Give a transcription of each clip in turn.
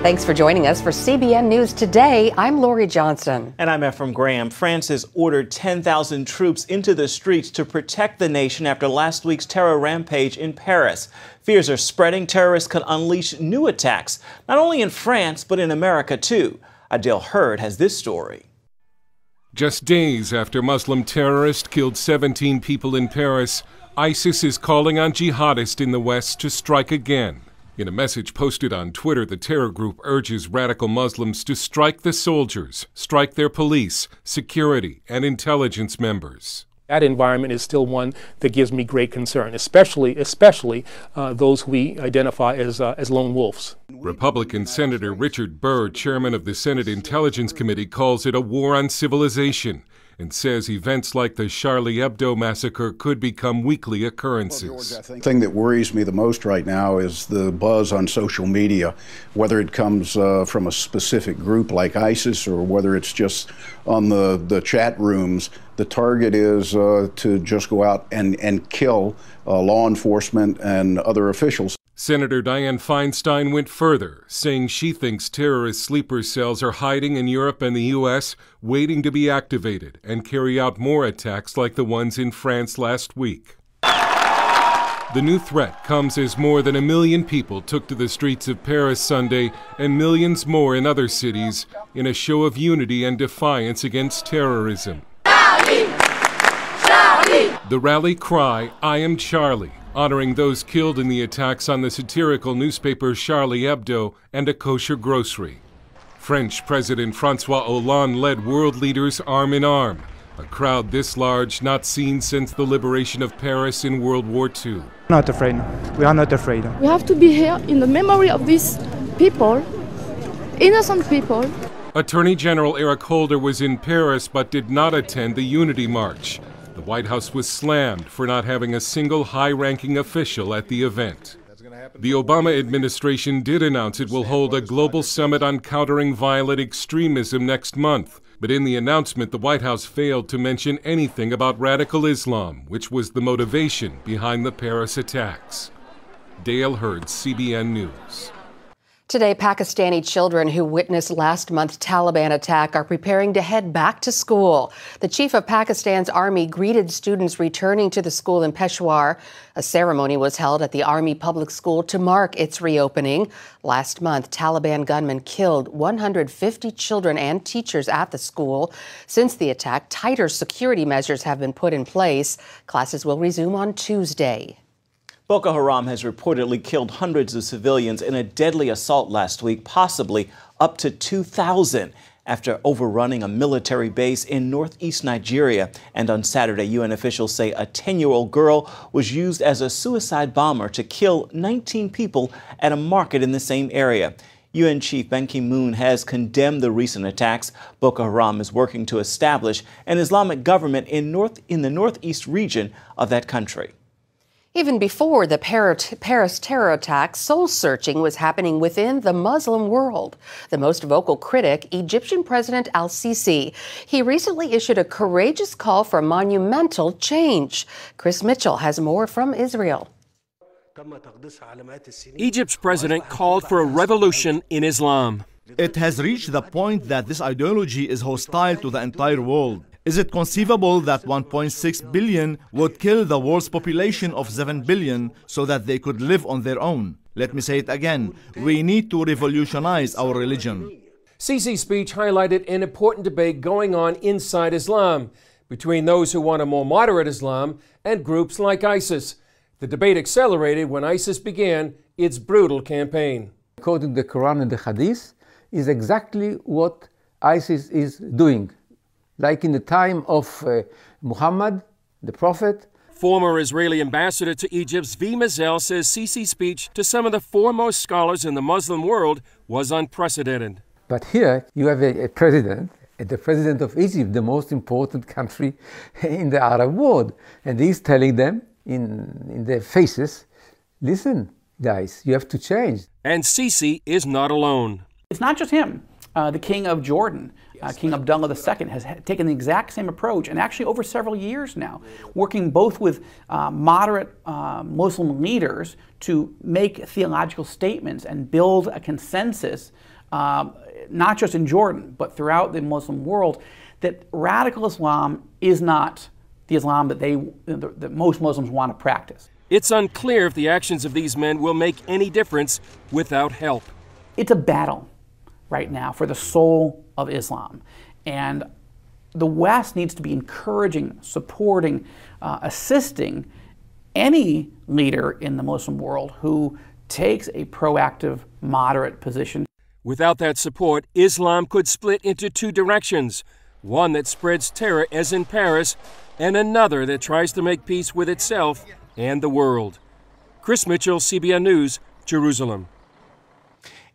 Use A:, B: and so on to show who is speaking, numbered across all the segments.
A: Thanks for joining us for CBN News Today. I'm Lori Johnson.
B: And I'm Ephraim Graham. France has ordered 10,000 troops into the streets to protect the nation after last week's terror rampage in Paris. Fears are spreading terrorists could unleash new attacks, not only in France, but in America too. Adele Hurd has this story.
C: Just days after Muslim terrorists killed 17 people in Paris, ISIS is calling on jihadists in the West to strike again. In a message posted on Twitter, the terror group urges radical Muslims to strike the soldiers, strike their police, security, and intelligence members.
D: That environment is still one that gives me great concern, especially those who we identify as lone wolves.
C: Republican Senator Richard Burr, chairman of the Senate Intelligence Committee, calls it a war on civilization and says events like the Charlie Hebdo massacre could become weekly occurrences.
E: The thing that worries me the most right now is the buzz on social media, whether it comes from a specific group like ISIS or whether it's just on the chat rooms. The target is to just go out and kill law enforcement and other officials.
C: Senator Dianne Feinstein went further, saying she thinks terrorist sleeper cells are hiding in Europe and the U.S., waiting to be activated and carry out more attacks like the ones in France last week. The new threat comes as more than 1 million people took to the streets of Paris Sunday and millions more in other cities in a show of unity and defiance against terrorism. Charlie! Charlie! The rally cry, "I am Charlie," honoring those killed in the attacks on the satirical newspaper Charlie Hebdo and a kosher grocery. French President François Hollande led world leaders arm in arm, a crowd this large not seen since the liberation of Paris in World War II.
F: Not afraid. We are not afraid.
G: We have to be here in the memory of these people, innocent people.
C: Attorney General Eric Holder was in Paris but did not attend the Unity March. The White House was slammed for not having a single high-ranking official at the event. The Obama administration did announce it will hold a global summit on countering violent extremism next month. But in the announcement, the White House failed to mention anything about radical Islam, which was the motivation behind the Paris attacks. Dale Hurd, CBN News.
A: Today, Pakistani children who witnessed last month's Taliban attack are preparing to head back to school. The chief of Pakistan's army greeted students returning to the school in Peshawar. A ceremony was held at the Army Public School to mark its reopening. Last month, Taliban gunmen killed 150 children and teachers at the school. Since the attack, tighter security measures have been put in place. Classes will resume on Tuesday.
B: Boko Haram has reportedly killed hundreds of civilians in a deadly assault last week, possibly up to 2,000, after overrunning a military base in northeast Nigeria. And on Saturday, UN officials say a 10-year-old girl was used as a suicide bomber to kill 19 people at a market in the same area. UN Chief Ban Ki-moon has condemned the recent attacks. Boko Haram is working to establish an Islamic government in the northeast region of that country.
A: Even before the Paris terror attacks, soul-searching was happening within the Muslim world. The most vocal critic, Egyptian President Al-Sisi. He recently issued a courageous call for monumental change. Chris Mitchell has more from Israel.
H: Egypt's president called for a revolution in Islam.
I: It has reached the point that this ideology is hostile to the entire world. Is it conceivable that 1.6 billion would kill the world's population of 7 billion so that they could live on their own? Let me say it again. We need to revolutionize our religion.
H: Sisi's speech highlighted an important debate going on inside Islam between those who want a more moderate Islam and groups like ISIS. The debate accelerated when ISIS began its brutal campaign.
J: According to the Quran and the Hadith, is exactly what ISIS is doing. Like in the time of Muhammad, the Prophet.
H: Former Israeli ambassador to Egypt, Zvi Mazel, says Sisi's speech to some of the foremost scholars in the Muslim world was unprecedented.
J: But here you have a president, the president of Egypt, the most important country in the Arab world. And he's telling them in their faces, listen, guys, you have to change.
H: And Sisi is not alone.
K: It's not just him. The king of Jordan, King Abdullah II, has taken the exact same approach, and actually over several years now, working both with moderate Muslim leaders to make theological statements and build a consensus not just in Jordan, but throughout the Muslim world, that radical Islam is not the Islam that most Muslims want to practice.
H: It's unclear if the actions of these men will make any difference without help.
K: It's a battle right now for the soul of Islam. And the West needs to be encouraging, supporting, assisting any leader in the Muslim world who takes a proactive, moderate position.
H: Without that support, Islam could split into two directions. One that spreads terror, as in Paris, and another that tries to make peace with itself and the world. Chris Mitchell, CBN News, Jerusalem.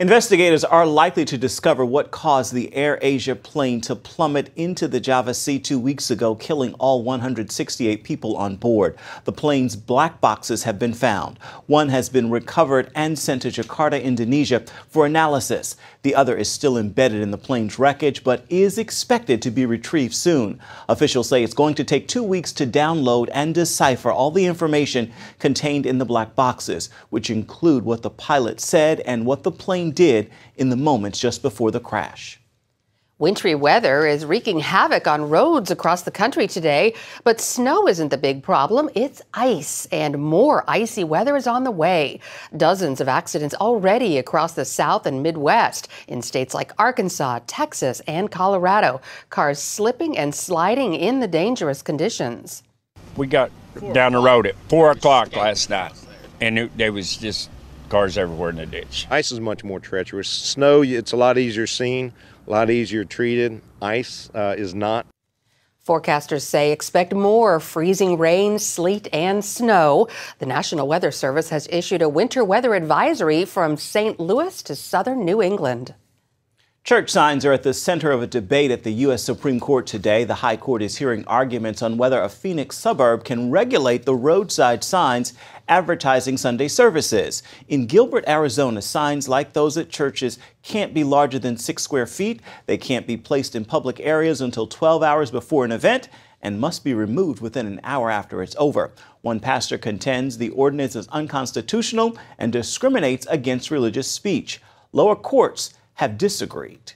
B: Investigators are likely to discover what caused the AirAsia plane to plummet into the Java Sea 2 weeks ago, killing all 168 people on board. The plane's black boxes have been found. One has been recovered and sent to Jakarta, Indonesia, for analysis. The other is still embedded in the plane's wreckage, but is expected to be retrieved soon. Officials say it's going to take 2 weeks to download and decipher all the information contained in the black boxes, which include what the pilot said and what the plane did in the moments just before the crash.
A: Wintry weather is wreaking havoc on roads across the country today, but snow isn't the big problem. It's ice, and more icy weather is on the way. Dozens of accidents already across the South and Midwest in states like Arkansas, Texas, and Colorado. Cars slipping and sliding in the dangerous conditions.
L: We got down the road at 4 o'clock last night, and there was just cars everywhere in the ditch.
M: Ice is much more treacherous. Snow, it's a lot easier seen, a lot easier treated. Ice is not.
A: Forecasters say expect more freezing rain, sleet, and snow. The National Weather Service has issued a winter weather advisory from St. Louis to southern New England.
B: Church signs are at the center of a debate at the U.S. Supreme Court today. The High Court is hearing arguments on whether a Phoenix suburb can regulate the roadside signs advertising Sunday services. In Gilbert, Arizona, signs like those at churches can't be larger than 6 square feet. They can't be placed in public areas until 12 hours before an event and must be removed within an hour after it's over. One pastor contends the ordinance is unconstitutional and discriminates against religious speech. Lower courts have disagreed.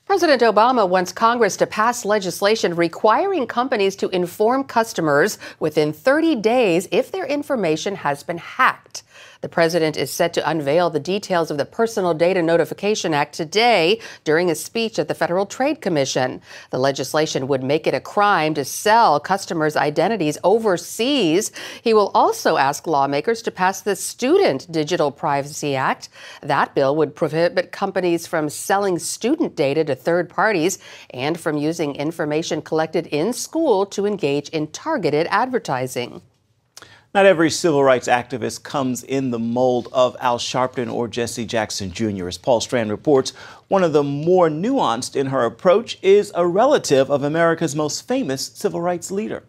A: President Obama wants Congress to pass legislation requiring companies to inform customers within 30 days if their information has been hacked. The president is set to unveil the details of the Personal Data Notification Act today during a speech at the Federal Trade Commission. The legislation would make it a crime to sell customers' identities overseas. He will also ask lawmakers to pass the Student Digital Privacy Act. That bill would prohibit companies from selling student data to third parties and from using information collected in school to engage in targeted advertising.
B: Not every civil rights activist comes in the mold of Al Sharpton or Jesse Jackson Jr. As Paul Strand reports, one of the more nuanced in her approach is a relative of America's most famous civil rights leader.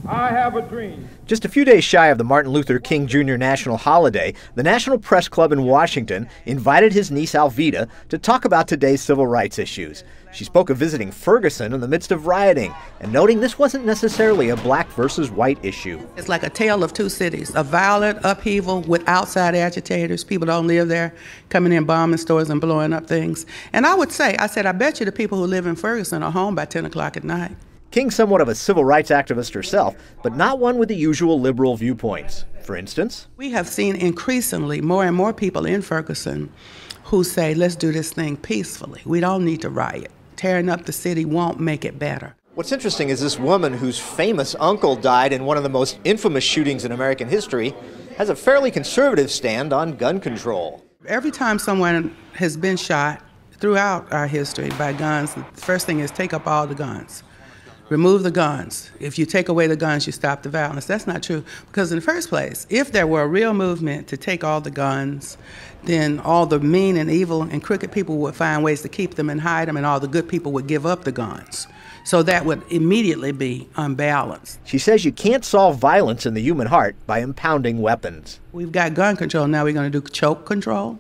N: I have a dream.
O: Just a few days shy of the Martin Luther King Jr. national holiday, the National Press Club in Washington invited his niece Alveda to talk about today's civil rights issues. She spoke of visiting Ferguson in the midst of rioting and noting this wasn't necessarily a black versus white issue.
P: It's like a tale of two cities, a violent upheaval with outside agitators. People don't live there, coming in bombing stores and blowing up things. And I bet you the people who live in Ferguson are home by 10 o'clock at night.
O: King's somewhat of a civil rights activist herself, but not one with the usual liberal viewpoints. For instance,
P: we have seen increasingly more and more people in Ferguson who say, let's do this thing peacefully. We don't need to riot. Tearing up the city won't make it better.
O: What's interesting is this woman whose famous uncle died in one of the most infamous shootings in American history has a fairly conservative stand on gun control.
P: Every time someone has been shot throughout our history by guns, the first thing is take up all the guns. Remove the guns. If you take away the guns, you stop the violence. That's not true. Because in the first place, if there were a real movement to take all the guns, then all the mean and evil and crooked people would find ways to keep them and hide them, and all the good people would give up the guns. So that would immediately be unbalanced.
O: She says you can't solve violence in the human heart by impounding weapons.
P: We've got gun control. Now we're going to do choke control?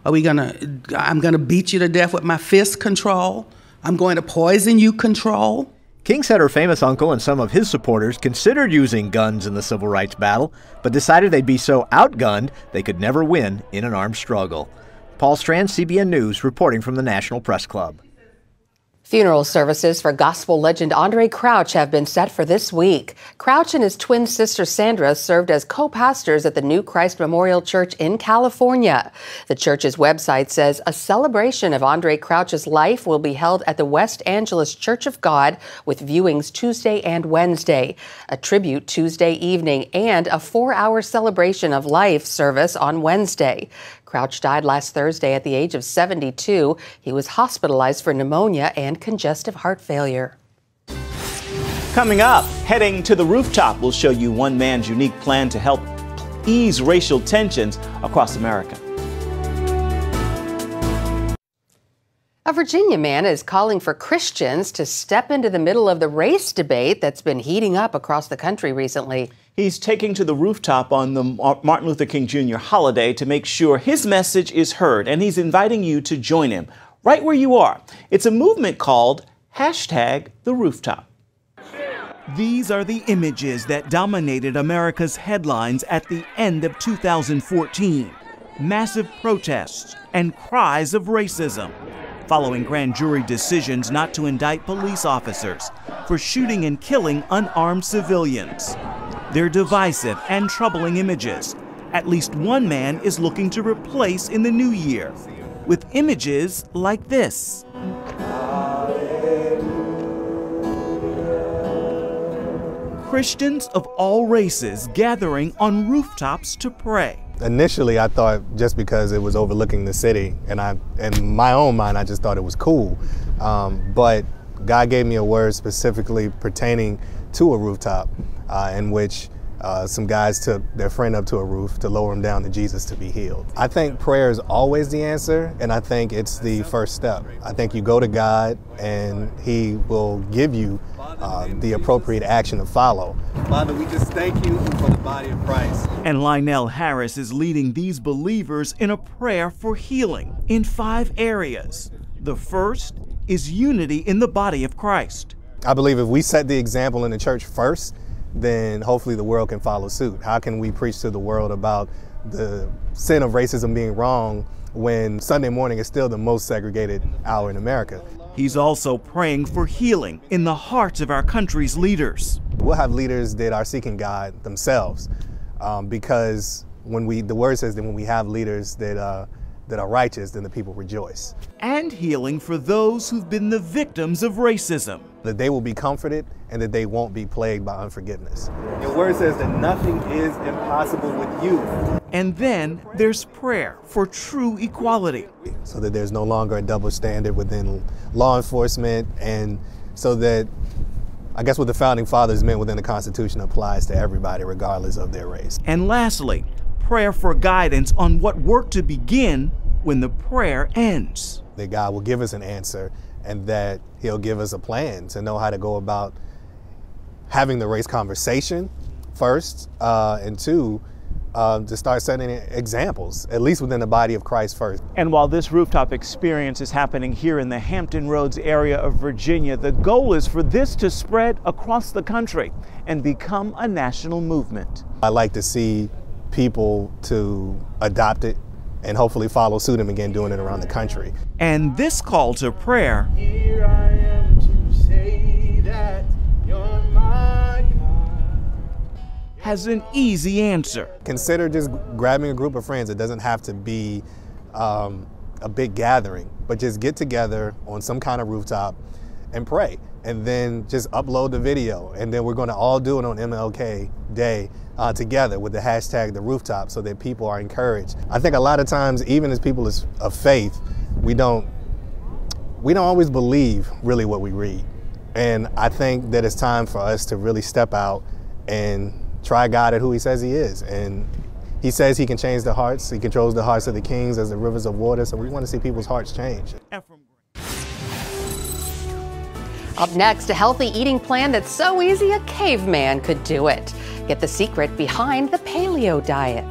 P: I'm going to beat you to death with my fist control? I'm going to poison you control?
O: King said her famous uncle and some of his supporters considered using guns in the civil rights battle, but decided they'd be so outgunned they could never win in an armed struggle. Paul Strand, CBN News, reporting from the National Press Club.
A: Funeral services for gospel legend Andraé Crouch have been set for this week. Crouch and his twin sister Sandra served as co-pastors at the New Christ Memorial Church in California. The church's website says a celebration of Andraé Crouch's life will be held at the West Angeles Church of God with viewings Tuesday and Wednesday, a tribute Tuesday evening, and a 4-hour celebration of life service on Wednesday. Crouch died last Thursday at the age of 72. He was hospitalized for pneumonia and congestive heart failure.
B: Coming up, heading to the rooftop, we'll show you one man's unique plan to help ease racial tensions across America.
A: A Virginia man is calling for Christians to step into the middle of the race debate that's been heating up across the country recently.
B: He's taking to the rooftop on the Martin Luther King Jr. holiday to make sure his message is heard, and he's inviting you to join him right where you are. It's a movement called #TheRooftop.
Q: These are the images that dominated America's headlines at the end of 2014. Massive protests and cries of racism, following grand jury decisions not to indict police officers for shooting and killing unarmed civilians. They're divisive and troubling images. At least one man is looking to replace in the new year with images like this. Christians of all races gathering on rooftops to pray.
R: Initially, I thought just because it was overlooking the city, and in my own mind, I just thought it was cool. But God gave me a word specifically pertaining to a rooftop, in which some guys took their friend up to a roof to lower him down to Jesus to be healed. I think prayer is always the answer, and I think it's the first step. I think you go to God, and He will give you the appropriate action to follow.
S: Father, we just thank you for the body of Christ.
Q: And Lionel Harris is leading these believers in a prayer for healing in 5 areas. The first is unity in the body of Christ.
R: I believe if we set the example in the church first, then hopefully the world can follow suit. How can we preach to the world about the sin of racism being wrong when Sunday morning is still the most segregated hour in America?
Q: He's also praying for healing in the hearts of our country's leaders.
R: We'll have leaders that are seeking God themselves, because the word says that when we have leaders that are righteous, then the people rejoice.
Q: And healing for those who've been the victims of racism.
R: That they will be comforted and that they won't be plagued by unforgiveness.
S: Your word says that nothing is impossible with you.
Q: And then there's prayer for true equality.
R: So that there's no longer a double standard within law enforcement, and so that, I guess what the founding fathers meant within the Constitution applies to everybody regardless of their race.
Q: And lastly, prayer for guidance on what work to begin when the prayer ends.
R: That God will give us an answer, and that He'll give us a plan to know how to go about having the race conversation first, and two, to start setting examples, at least within the body of Christ first.
B: And while this rooftop experience is happening here in the Hampton Roads area of Virginia, the goal is for this to spread across the country and become a national movement.
R: I like to see people to adopt it and hopefully follow suit and begin doing it around the country.
Q: And this call to prayer,
S: Here I am to say that you're my God,
Q: has an easy answer.
R: Consider just grabbing a group of friends. It doesn't have to be a big gathering, but just get together on some kind of rooftop and pray. And then just upload the video. And then we're going to all do it on MLK Day together with the #TheRooftop, so that people are encouraged. I think a lot of times, even as people of faith, we don't always believe really what we read. And I think that it's time for us to really step out and try God at who He says He is. And He says He can change the hearts. He controls the hearts of the kings as the rivers of water. So we want to see people's hearts change.
A: Up next, a healthy eating plan that's so easy a caveman could do it. Get the secret behind the paleo diet.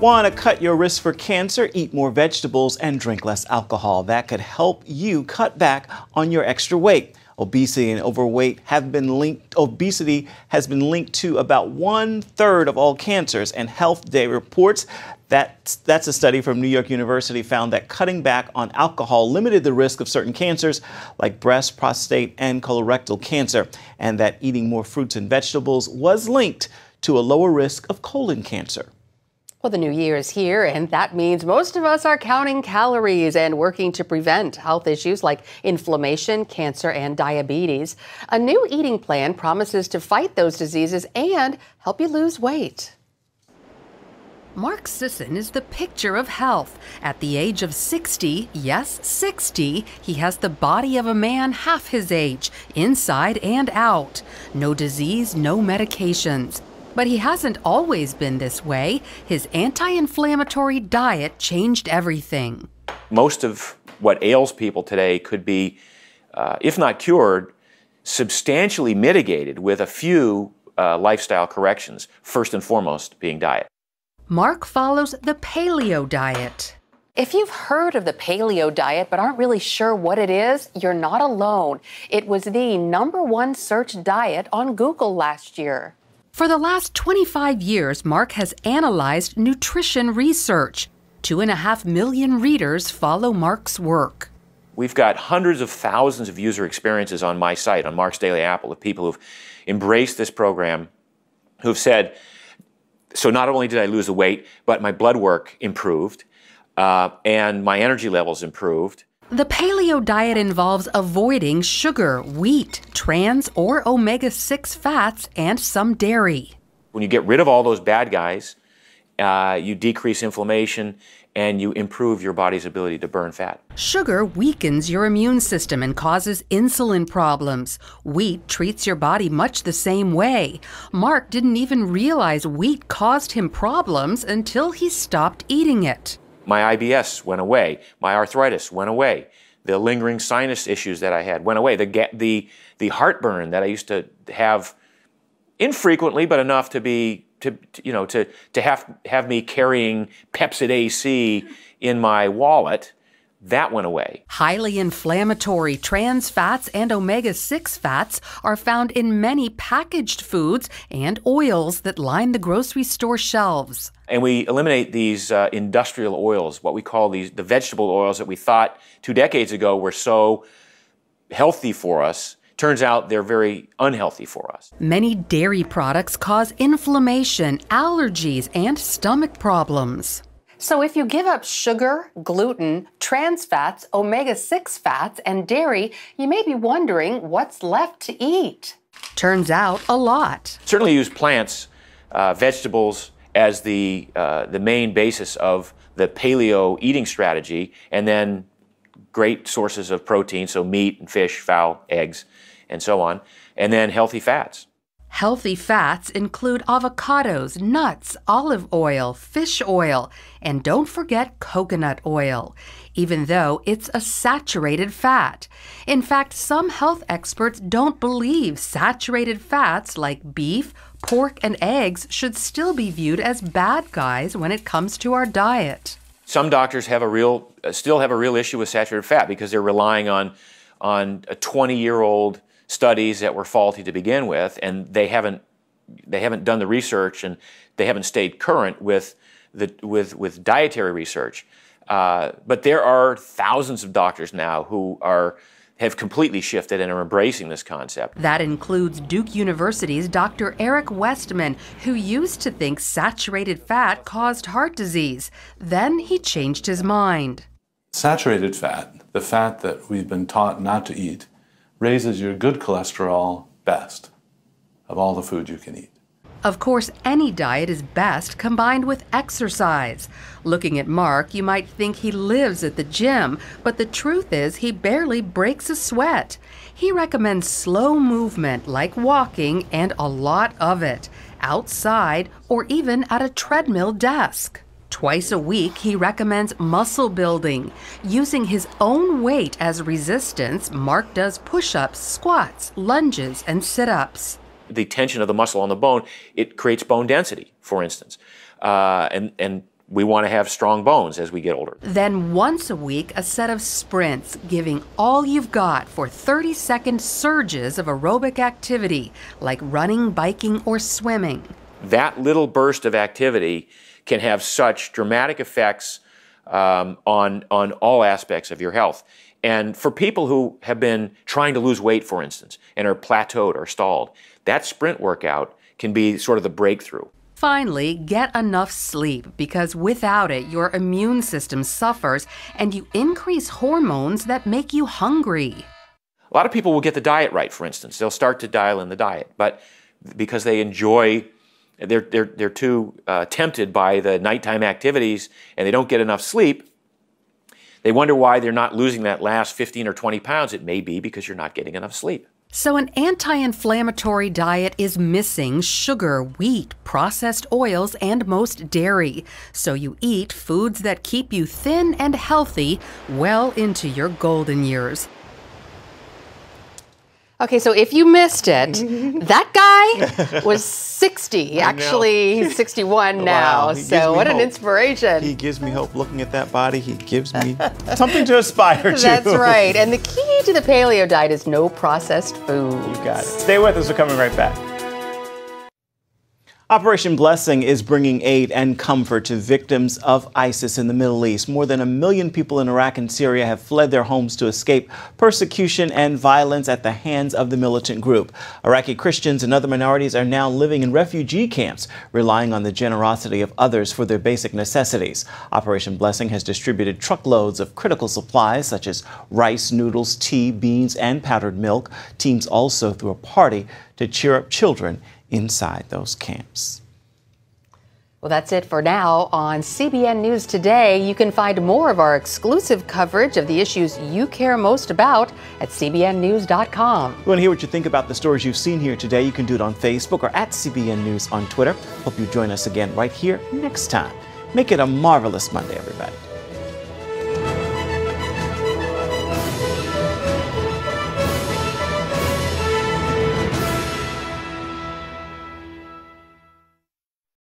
B: Want to cut your risk for cancer? Eat more vegetables and drink less alcohol. That could help you cut back on your extra weight. Obesity and overweight have been linked. Obesity has been linked to about 1/3 of all cancers, and Health Day reports that's a study from New York University found that cutting back on alcohol limited the risk of certain cancers like breast, prostate, and colorectal cancer, and that eating more fruits and vegetables was linked to a lower risk of colon cancer.
A: Well, the new year is here, and that means most of us are counting calories and working to prevent health issues like inflammation, cancer, and diabetes. A new eating plan promises to fight those diseases and help you lose weight. Mark Sisson is the picture of health. At the age of 60, yes, 60, he has the body of a man half his age, inside and out. No disease, no medications. But he hasn't always been this way. His anti-inflammatory diet changed everything.
T: Most of what ails people today could be, if not cured, substantially mitigated with a few lifestyle corrections, first and foremost being diet.
A: Mark follows the paleo diet. If you've heard of the paleo diet but aren't really sure what it is, you're not alone. It was the #1 search diet on Google last year. For the last 25 years, Mark has analyzed nutrition research. 2.5 million readers follow Mark's work.
T: We've got hundreds of thousands of user experiences on my site, on Mark's Daily Apple, of people who've embraced this program, who've said, so not only did I lose the weight, but my blood work improved, and my energy levels improved.
A: The paleo diet involves avoiding sugar, wheat, trans or omega-6 fats, and some dairy.
T: When you get rid of all those bad guys, you decrease inflammation and you improve your body's ability to burn fat.
A: Sugar weakens your immune system and causes insulin problems. Wheat treats your body much the same way. Mark didn't even realize wheat caused him problems until he stopped eating it.
T: My IBS went away. My arthritis went away. The lingering sinus issues that I had went away. The heartburn that I used to have infrequently, but enough to be to have me carrying Pepsid AC in my wallet, that went away.
A: Highly inflammatory trans fats and omega-6 fats are found in many packaged foods and oils that line the grocery store shelves.
T: And we eliminate these industrial oils, what we call the vegetable oils that we thought 2 decades ago were so healthy for us. Turns out they're very unhealthy for us.
A: Many dairy products cause inflammation, allergies, and stomach problems. So if you give up sugar, gluten, trans fats, omega-6 fats, and dairy, you may be wondering what's left to eat. Turns out a lot.
T: Certainly use plants, vegetables, as the main basis of the paleo eating strategy, and then great sources of protein, so meat and fish, fowl, eggs, and so on, and then healthy fats.
A: Healthy fats include avocados, nuts, olive oil, fish oil, and don't forget coconut oil, even though it's a saturated fat. In fact, some health experts don't believe saturated fats like beef, pork, and eggs should still be viewed as bad guys when it comes to our diet.
T: Some doctors have still have a real issue with saturated fat because they're relying on 20-year-old studies that were faulty to begin with, and they haven't done the research, and they haven't stayed current with dietary research. But there are thousands of doctors now who have completely shifted and are embracing this concept.
A: That includes Duke University's Dr. Eric Westman, who used to think saturated fat caused heart disease. Then he changed his mind.
U: Saturated fat, the fat that we've been taught not to eat, raises your good cholesterol best of all the food you can eat.
A: Of course, any diet is best combined with exercise. Looking at Mark, you might think he lives at the gym, but the truth is he barely breaks a sweat. He recommends slow movement like walking and a lot of it, outside or even at a treadmill desk. Twice a week, he recommends muscle building. Using his own weight as resistance, Mark does push-ups, squats, lunges, and sit-ups.
T: The tension of the muscle on the bone, it creates bone density, for instance. And We want to have strong bones as we get older.
A: Then once a week, a set of sprints, giving all you've got for 30-second surges of aerobic activity, like running, biking, or swimming.
T: That little burst of activity can have such dramatic effects on all aspects of your health. And for people who have been trying to lose weight, for instance, and are plateaued or stalled, that sprint workout can be sort of the breakthrough.
A: Finally, get enough sleep, because without it, your immune system suffers and you increase hormones that make you hungry.
T: A lot of people will get the diet right, for instance. They'll start to dial in the diet, but because they enjoy, they're too tempted by the nighttime activities and they don't get enough sleep, they wonder why they're not losing that last 15 or 20 pounds. It may be because you're not getting enough sleep.
A: So an anti-inflammatory diet is missing sugar, wheat, processed oils, and most dairy. So you eat foods that keep you thin and healthy well into your golden years. Okay, so if you missed it, that guy was 60. Actually, he's 61 now.
B: Wow,
A: so what an inspiration.
B: He gives me hope. Looking at that body, he gives me something to aspire to.
A: That's right. And the key to the paleo diet is no processed food.
B: You got it. Stay with us. We're coming right back. Operation Blessing is bringing aid and comfort to victims of ISIS in the Middle East. More than 1 million people in Iraq and Syria have fled their homes to escape persecution and violence at the hands of the militant group. Iraqi Christians and other minorities are now living in refugee camps, relying on the generosity of others for their basic necessities. Operation Blessing has distributed truckloads of critical supplies such as rice, noodles, tea, beans, and powdered milk. Teams also threw a party to cheer up children inside those camps.
A: Well, that's it for now on CBN News Today. You can find more of our exclusive coverage of the issues you care most about at cbnnews.com.
B: We want to hear what you think about the stories you've seen here today. You can do it on Facebook or at CBN News on Twitter. Hope you join us again right here next time. Make it a marvelous Monday, everybody.